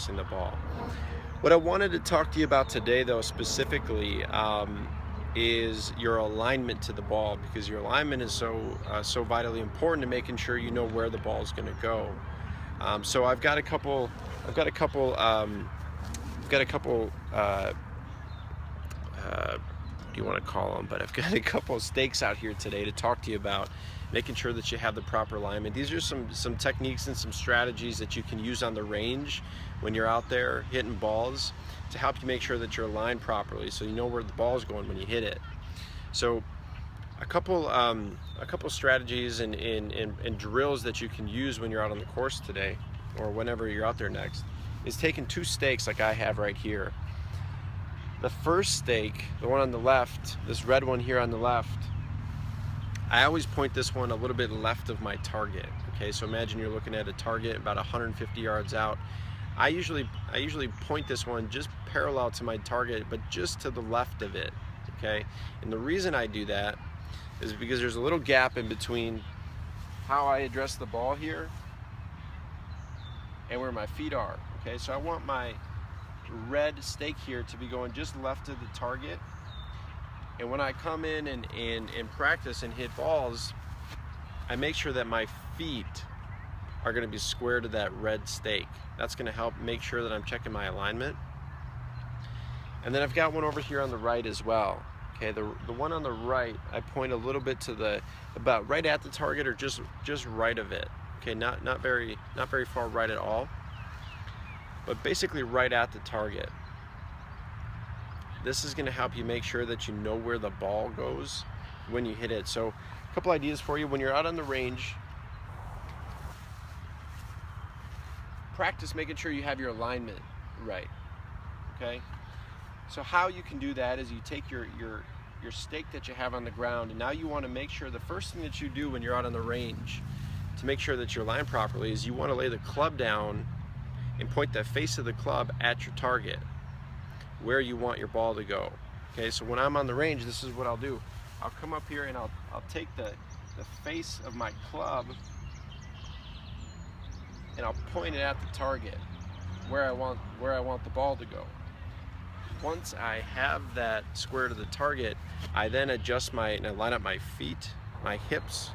in the ball. What I wanted to talk to you about today, though, specifically, is your alignment to the ball, because your alignment is so vitally important to making sure you know where the ball is going to go. So I've got a couple. Do you want to call them? But I've got a couple of stakes out here today to talk to you about making sure that you have the proper alignment. These are some techniques and some strategies that you can use on the range when you're out there hitting balls to help you make sure that you're aligned properly, so you know where the ball is going when you hit it. So a couple strategies and drills that you can use when you're out on the course today, or whenever you're out there next, is taking two stakes like I have right here. The first stake, the one on the left, this red one here on the left, I always point this one a little bit left of my target. Okay, so imagine you're looking at a target about 150 yards out. I usually point this one just parallel to my target, but just to the left of it. Okay, and the reason I do that is because there's a little gap in between how I address the ball here and where my feet are. Okay, so I want my red stake here to be going just left of the target, and when I come in and practice and hit balls, I make sure that my feet are going to be square to that red stake. That's going to help make sure that I'm checking my alignment. And then I've got one over here on the right as well. Okay, the one on the right, I point a little bit to about right at the target, or just right of it. Okay, not very far right at all, but basically right at the target. This is going to help you make sure that you know where the ball goes when you hit it. So a couple ideas for you when you're out on the range. Practice making sure you have your alignment right. Okay, so how you can do that is you take your stake that you have on the ground, and now you want to make sure the first thing that you do when you're out on the range to make sure that you're aligned properly is you want to lay the club down and point the face of the club at your target, where you want your ball to go. Okay, so when I'm on the range, this is what I'll do. I'll come up here and I'll take the face of my club and I'll point it at the target, where I want the ball to go. Once I have that square to the target, I then adjust and I line up my feet, my hips,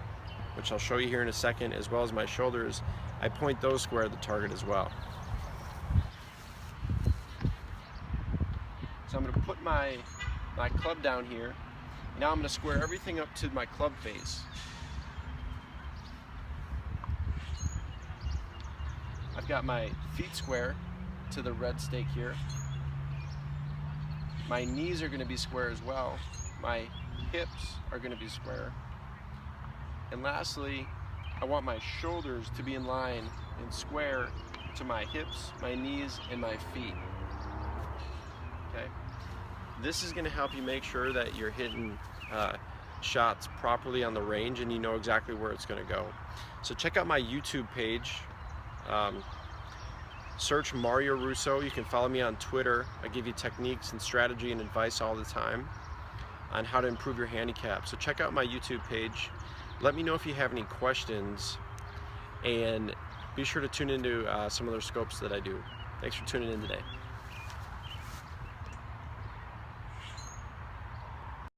which I'll show you here in a second, as well as my shoulders. I point those square to the target as well. So I'm going to put my club down here. Now I'm going to square everything up to my club face. I've got my feet square to the red stake here. My knees are going to be square as well. My hips are going to be square. And lastly, I want my shoulders to be in line and square to my hips, my knees, and my feet. Okay, this is going to help you make sure that you're hitting shots properly on the range and you know exactly where it's going to go. So check out my YouTube page. Search Mario Russo. You can follow me on Twitter. I give you techniques and strategy and advice all the time on how to improve your handicap. So check out my YouTube page. Let me know if you have any questions, and be sure to tune into some other scopes that I do. Thanks for tuning in today.